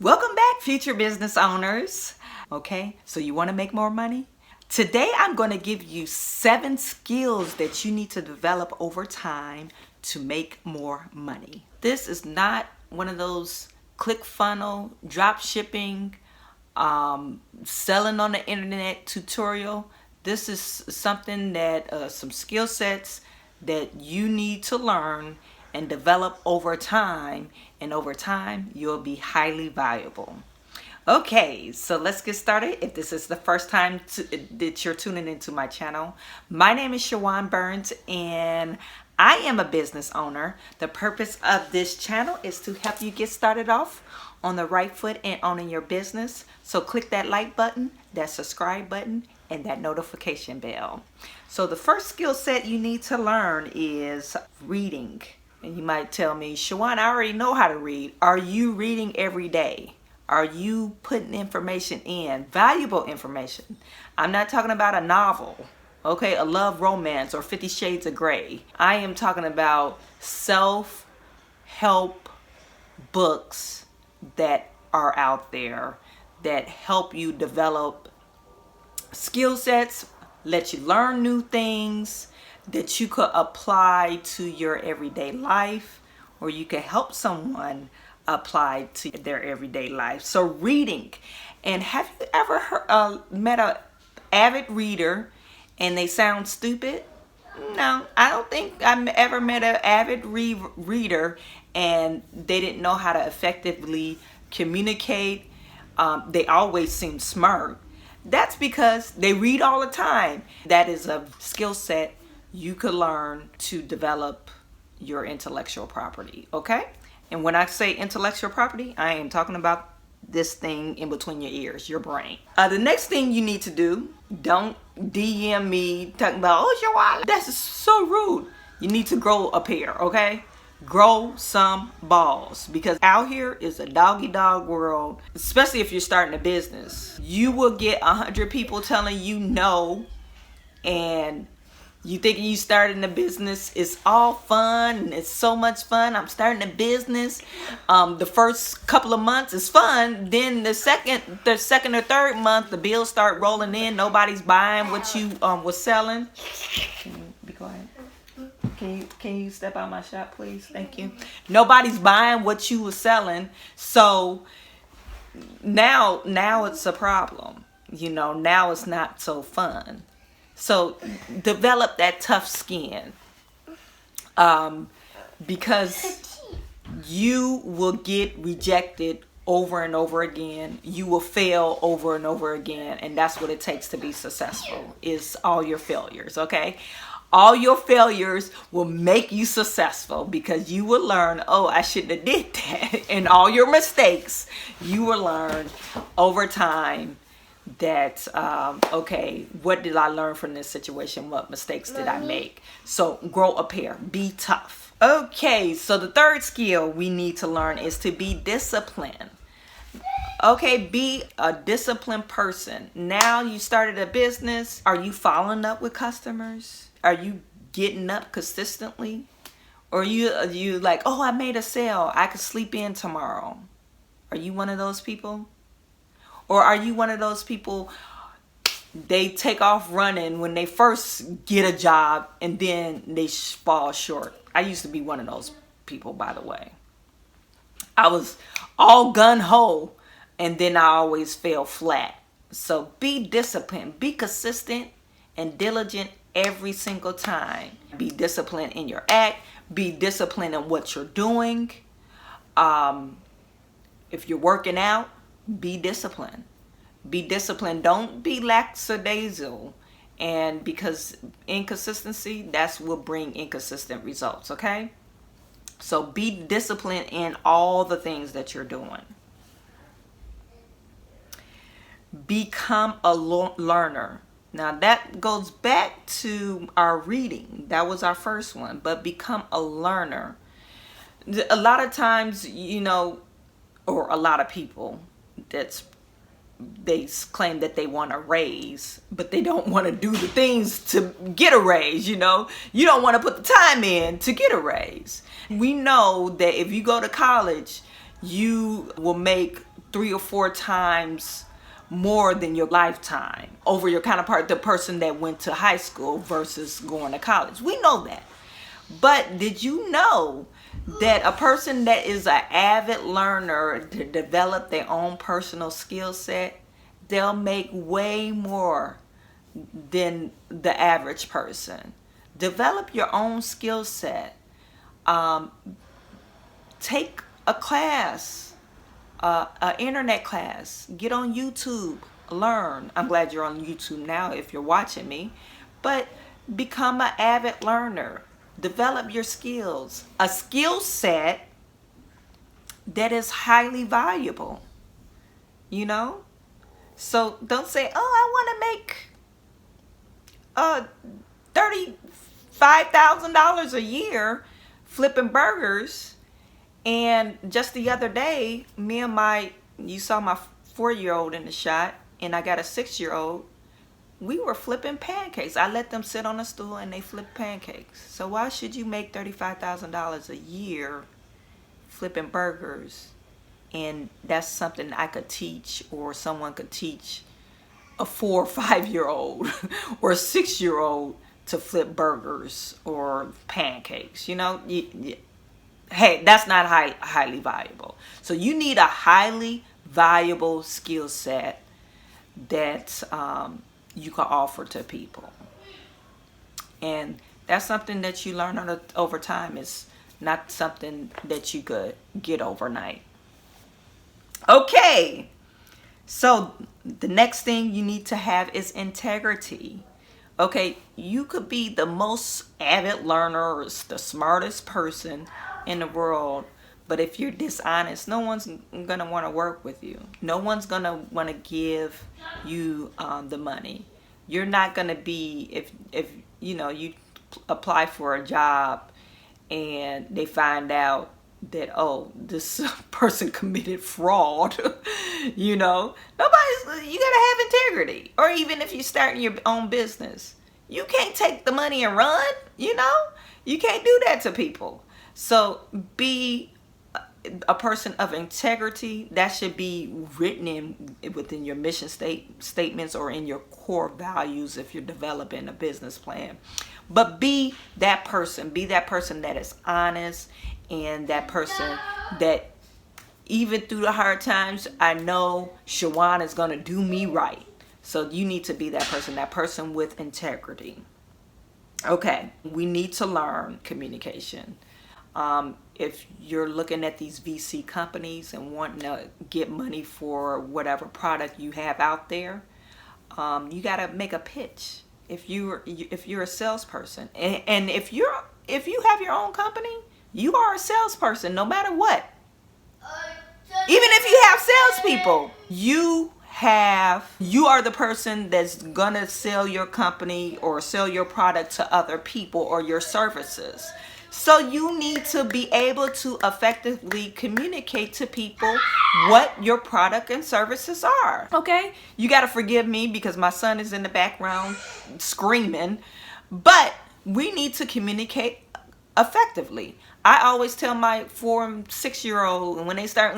Welcome back, future business owners. Okay, so you want to make more money? Today I'm going to give you 7 skills that you need to develop over time to make more money. This is not one of those click funnel, drop shipping, selling on the internet tutorial. This is something that some skill sets that you need to learn and develop over time, and over time you'll be highly valuable. Okay, so let's get started. If this is the first time that you're tuning into my channel, my name is Chawanne Burns and I am a business owner. The purpose of this channel is to help you get started off on the right foot and owning your business. So click that like button, that subscribe button, and that notification bell. So the first skill set you need to learn is reading. And you might tell me, Chawanne, I already know how to read. Are you reading every day? Are you putting information in, valuable information? I'm not talking about a novel, okay, a love romance or 50 Shades of Grey. I am talking about self-help books that are out there that help you develop skill sets, let you learn new things that you could apply to your everyday life, or you can help someone apply to their everyday life. So reading. And have you ever met an avid reader and they sound stupid? No, I don't think I've ever met an avid reader and they didn't know how to effectively communicate. They always seem smart. That's because they read all the time. That is a skill set you could learn to develop your intellectual property, okay? And when I say intellectual property, I am talking about this thing in between your ears, your brain. The next thing you need to do, don't DM me talking about, oh, Chawanne, that's so rude. You need to grow a pair, okay? Grow some balls, because out here is a doggy dog world, especially if you're starting a business. You will get 100 people telling you no, and you thinking you starting a business is all fun and it's so much fun. I'm starting a business. The first couple of months is fun. Then the second or third month, the bills start rolling in. Nobody's buying what you was selling. Can you be quiet? Can you step out my shop, please? Thank you. Nobody's buying what you were selling. So now it's a problem. You know, now it's not so fun. So develop that tough skin, because you will get rejected over and over again. You will fail over and over again. And that's what it takes to be successful, is all your failures, okay? All your failures will make you successful, because you will learn, oh, I shouldn't have did that. And all your mistakes, you will learn over time that, okay, what did I learn from this situation? What mistakes did I make? So grow a pair, be tough. Okay, so the third skill we need to learn is to be disciplined. Okay, be a disciplined person. Now you started a business. Are you following up with customers? Are you getting up consistently? Or are you like, oh, I made a sale, I could sleep in tomorrow? Are you one of those people? Or are you one of those people, they take off running when they first get a job and then they fall short? I used to be one of those people, by the way. I was all gung-ho and then I always fell flat. So be disciplined, be consistent and diligent every single time. Be disciplined in your act, be disciplined in what you're doing. If you're working out, be disciplined. Be disciplined. Don't be lackadaisical. And because inconsistency, that's what bring inconsistent results, okay? So be disciplined in all the things that you're doing. Become a learner. Now that goes back to our reading. That was our first one. But become a learner. A lot of times, you know, or a lot of people, they claim that they want a raise, but they don't want to do the things to get a raise. You know, you don't want to put the time in to get a raise. We know that if you go to college, you will make 3 or 4 times more than your lifetime over your counterpart, the person that went to high school versus going to college. We know that. But did you know that a person that is an avid learner to develop their own personal skill set, they'll make way more than the average person? Develop your own skill set. Take a class, an internet class. Get on YouTube, learn. I'm glad you're on YouTube now if you're watching me. But become an avid learner. Develop your skills. A skill set that is highly valuable. You know? So don't say, oh, I want to make $35,000 a year flipping burgers. And just the other day, you saw my 4-year-old in the shot, and I got a 6-year-old. We were flipping pancakes. I let them sit on a stool and they flip pancakes. So why should you make $35,000 a year flipping burgers? And that's something I could teach, or someone could teach a 4 or 5-year-old or a 6-year-old to flip burgers or pancakes. You know, hey, that's not highly valuable. So you need a highly valuable skill set that you can offer to people. And that's something that you learn over time. It's not something that you could get overnight. Okay, so the next thing you need to have is integrity. Okay, you could be the most avid learner or the smartest person in the world, but if you're dishonest, no one's gonna want to work with you. No one's gonna want to give you the money. You're not gonna be, if you know, you apply for a job and they find out that, oh, this person committed fraud. You know, you gotta have integrity. Or even if you're starting your own business, you can't take the money and run. You know, you can't do that to people. So be a person of integrity. That should be written within your mission statements or in your core values if you're developing a business plan. But be that person. Be that person that is honest, and that person that even through the hard times, I know Chawanne is going to do me right. So you need to be that person with integrity. Okay, we need to learn communication. If you're looking at these VC companies and wanting to get money for whatever product you have out there, you got to make a pitch. If you're a salesperson, and if you have your own company, you are a salesperson no matter what. Even if you have salespeople, you are the person that's gonna sell your company or sell your product to other people or your services. So you need to be able to effectively communicate to people what your product and services are. Okay? You got to forgive me because my son is in the background screaming, but we need to communicate effectively. I always tell my 4 and 6-year-old when they start,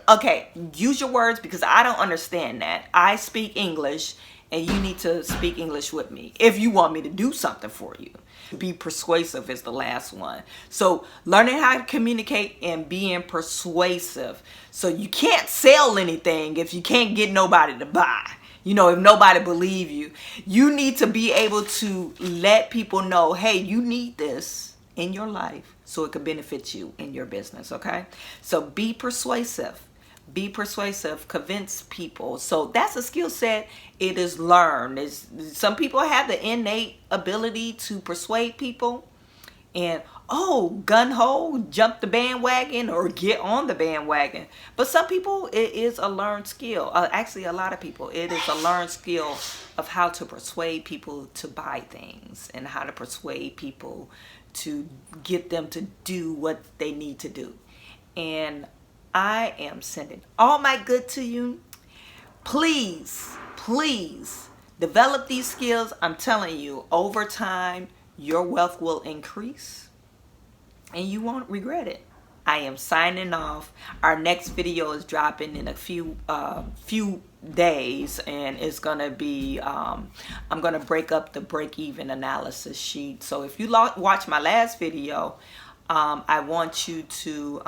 okay, use your words because I don't understand that. I speak English and you need to speak English with me if you want me to do something for you. Be persuasive is the last one. So learning how to communicate and being persuasive. So you can't sell anything if you can't get nobody to buy. You know, if nobody believe you, you need to be able to let people know, hey, you need this in your life so it could benefit you in your business. Okay, so be persuasive. Be persuasive, convince people. So that's a skill set. It is learned. Some people have the innate ability to persuade people and, gun-ho, jump the bandwagon or get on the bandwagon. But some people, it is a learned skill. Actually, a lot of people, it is a learned skill of how to persuade people to buy things and how to persuade people to get them to do what they need to do. And I am sending all my good to you. Please develop these skills. I'm telling you, over time, your wealth will increase and you won't regret it. I am signing off. Our next video is dropping in a few days, and it's gonna be I'm gonna break up the break-even analysis sheet. So if you watch my last video, I want you to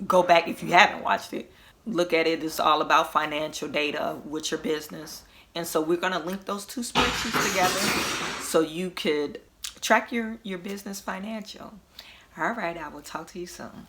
go back. If you haven't watched it, look at it. It's all about financial data with your business, and so we're gonna link those two spreadsheets together so you could track your business financial. All right, I will talk to you soon.